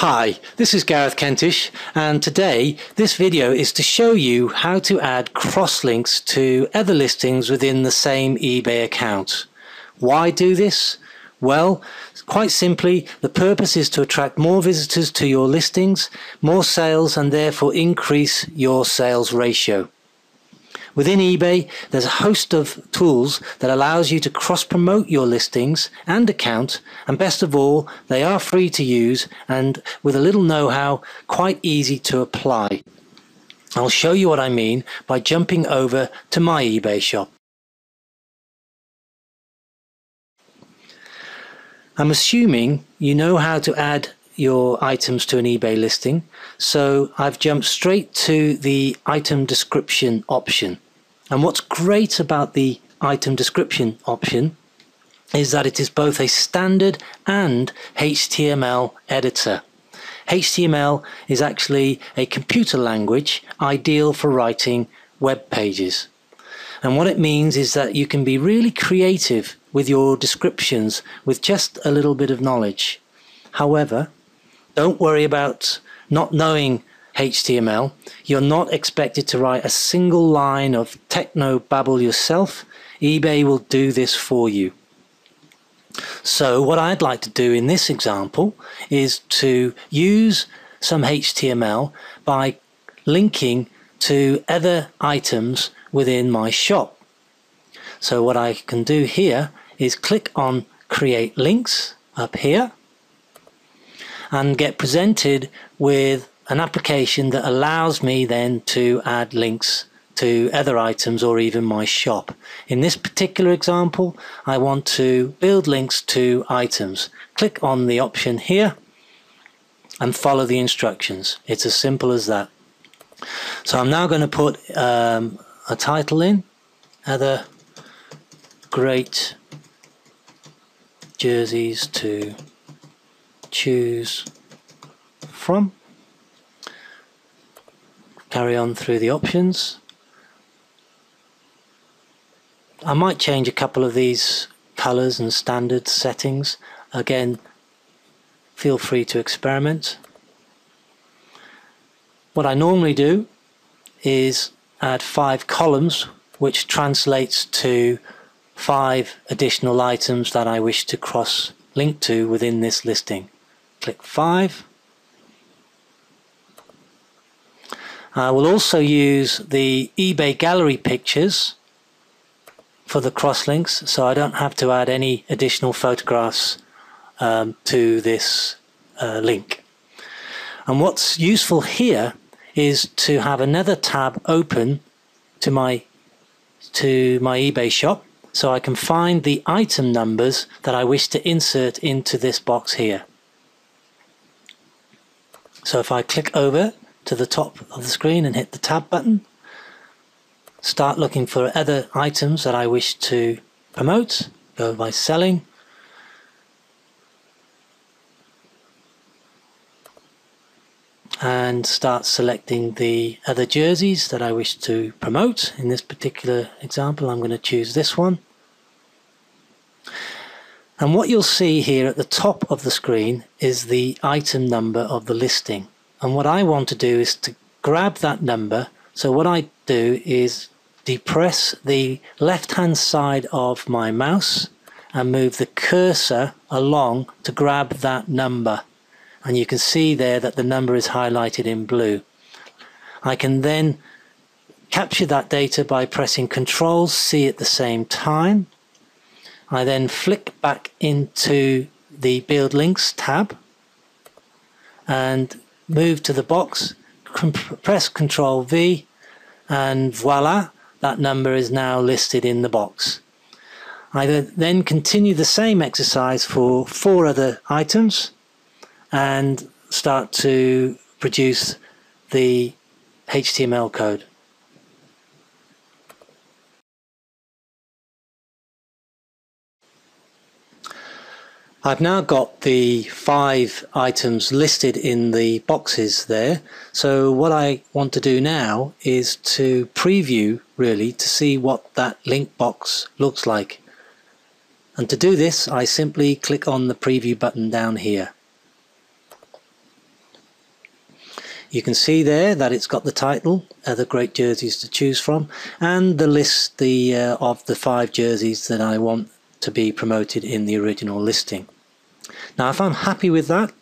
Hi, this is Gareth Kentish, and today this video is to show you how to add cross-links to other listings within the same eBay account. Why do this? Well, quite simply, the purpose is to attract more visitors to your listings, more sales, and therefore increase your sales ratio. Within eBay, there's a host of tools that allows you to cross-promote your listings and account, and best of all, they are free to use and with a little know-how, quite easy to apply. I'll show you what I mean by jumping over to my eBay shop. I'm assuming you know how to add your items to an eBay listing, so I've jumped straight to the item description option. And what's great about the item description option is that it is both a standard and HTML editor. HTML is actually a computer language ideal for writing web pages. And what it means is that you can be really creative with your descriptions with just a little bit of knowledge. However, don't worry about not knowing HTML. You're not expected to write a single line of technobabble yourself. eBay will do this for you. So what I'd like to do in this example is to use some HTML by linking to other items within my shop. So what I can do here is click on Create Links up here and get presented with an application that allows me then to add links to other items or even my shop. In this particular example, I want to build links to items. Click on the option here and follow the instructions. It's as simple as that. So I'm now going to put a title in, other great jerseys to choose from. Carry on through the options. I might change a couple of these colors and standard settings. Again, feel free to experiment. What I normally do is add 5 columns, which translates to 5 additional items that I wish to cross-link to within this listing. Click 5. I will also use the eBay gallery pictures for the crosslinks, so I don't have to add any additional photographs to this link. And what's useful here is to have another tab open to my eBay shop, so I can find the item numbers that I wish to insert into this box here. So if I click over to the top of the screen and hit the tab button, start looking for other items that I wish to promote, go by selling, and start selecting the other jerseys that I wish to promote. In this particular example, I'm going to choose this one. And what you'll see here at the top of the screen is the item number of the listing. And what I want to do is to grab that number. So what I do is depress the left hand side of my mouse and move the cursor along to grab that number. And you can see there that the number is highlighted in blue. I can then capture that data by pressing Ctrl+C at the same time. I then flick back into the Build Links tab and move to the box, press Ctrl+V, and voila, that number is now listed in the box. I then continue the same exercise for 4 other items and start to produce the HTML code. I've now got the 5 items listed in the boxes there, so what I want to do now is to preview really to see what that link box looks like. And to do this, I simply click on the preview button down here. You can see there that it's got the title, the great jerseys to choose from, and the list of the 5 jerseys that I want to be promoted in the original listing. Now if I'm happy with that,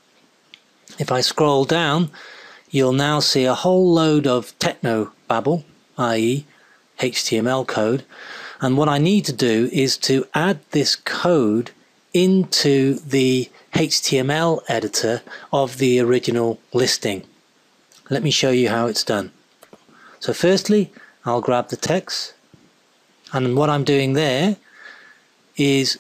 if I scroll down, you'll now see a whole load of technobabble, i.e. HTML code, and what I need to do is to add this code into the HTML editor of the original listing. Let me show you how it's done. So firstly, I'll grab the text, and what I'm doing there is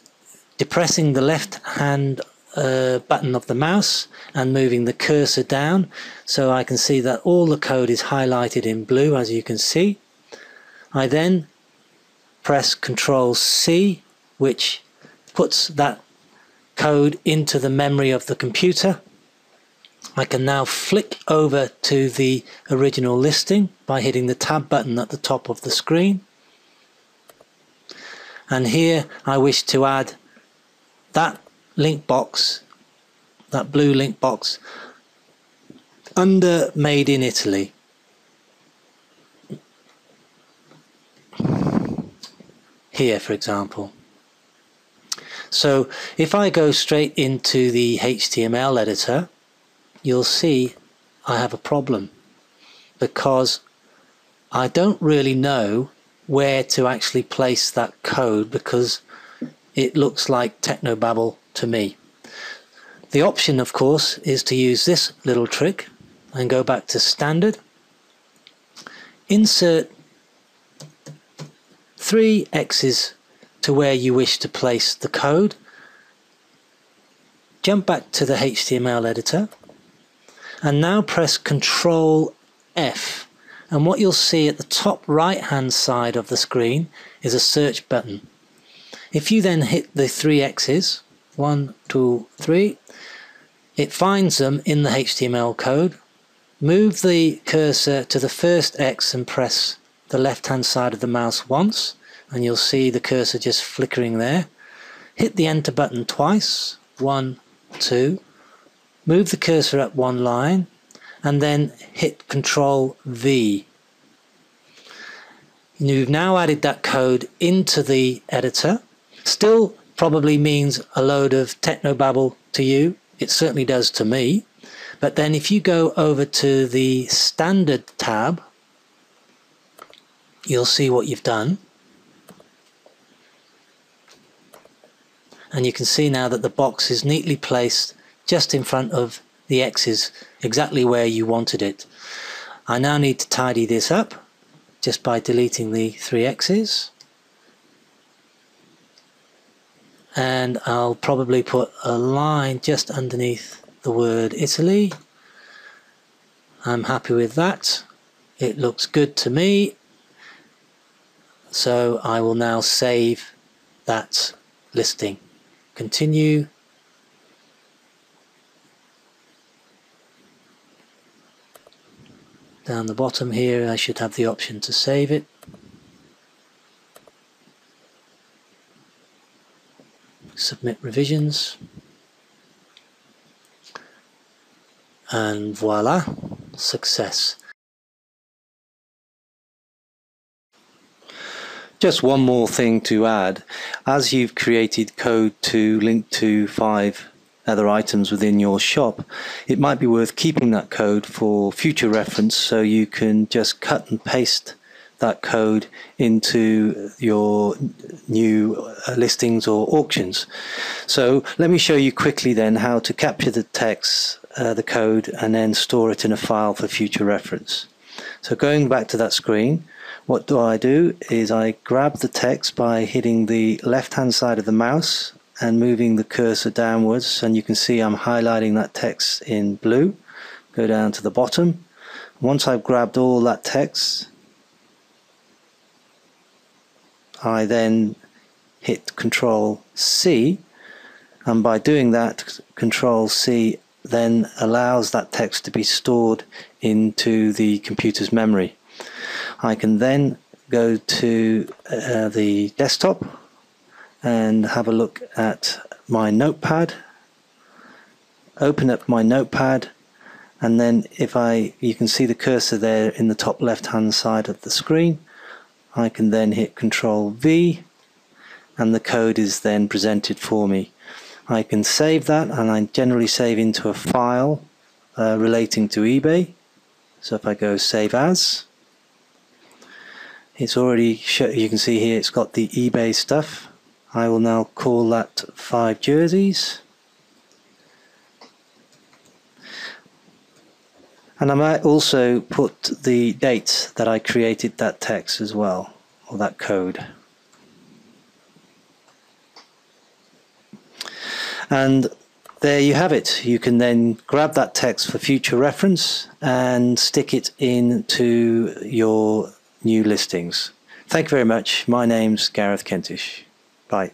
depressing the left hand button of the mouse and moving the cursor down, so I can see that all the code is highlighted in blue, as you can see. I then press Ctrl C, which puts that code into the memory of the computer. I can now flick over to the original listing by hitting the tab button at the top of the screen, and here I wish to add that link box, that blue link box, under Made in Italy. Here, for example. So if I go straight into the HTML editor, you'll see I have a problem, because I don't really know where to actually place that code, because it looks like technobabble to me. The option, of course, is to use this little trick and go back to Standard, insert 3 X's to where you wish to place the code, jump back to the HTML editor, and now press Ctrl F, and what you'll see at the top right hand side of the screen is a search button. If you then hit the 3 X's, 1, 2, 3, it finds them in the HTML code. Move the cursor to the first X and press the left hand side of the mouse once, and you'll see the cursor just flickering there. Hit the enter button twice, 1, 2, move the cursor up 1 line, and then hit Ctrl V. You've now added that code into the editor. Still probably means a load of technobabble to you. It certainly does to me. But then if you go over to the Standard tab, you'll see what you've done. And you can see now that the box is neatly placed just in front of the X's, exactly where you wanted it. I now need to tidy this up just by deleting the 3 X's. And I'll probably put a line just underneath the word Italy. I'm happy with that. It looks good to me. So I will now save that listing. Continue. Down the bottom here I should have the option to save it. Submit revisions. And voila, success. Just one more thing to add. As you've created code to link to 5 other items within your shop, it might be worth keeping that code for future reference, so you can just cut and paste that code into your new listings or auctions. So let me show you quickly then how to capture the text, the code, and then store it in a file for future reference. So going back to that screen, what do? Is I grab the text by hitting the left hand side of the mouse and moving the cursor downwards, and you can see I'm highlighting that text in blue. Go down to the bottom. Once I've grabbed all that text, I then hit Ctrl C, and by doing that, Ctrl C then allows that text to be stored into the computer's memory. I can then go to the desktop and have a look at my notepad, open up my notepad, And then you can see the cursor there in the top left hand side of the screen. I can then hit Control V and the code is then presented for me. I can save that, and I generally save into a file relating to eBay. So if I go Save As, it's already you can see here it's got the eBay stuff. I will now call that 5 jerseys. And I might also put the date that I created that text as well, or that code. And there you have it. You can then grab that text for future reference and stick it into your new listings. Thank you very much. My name's Gareth Kentish. Bye.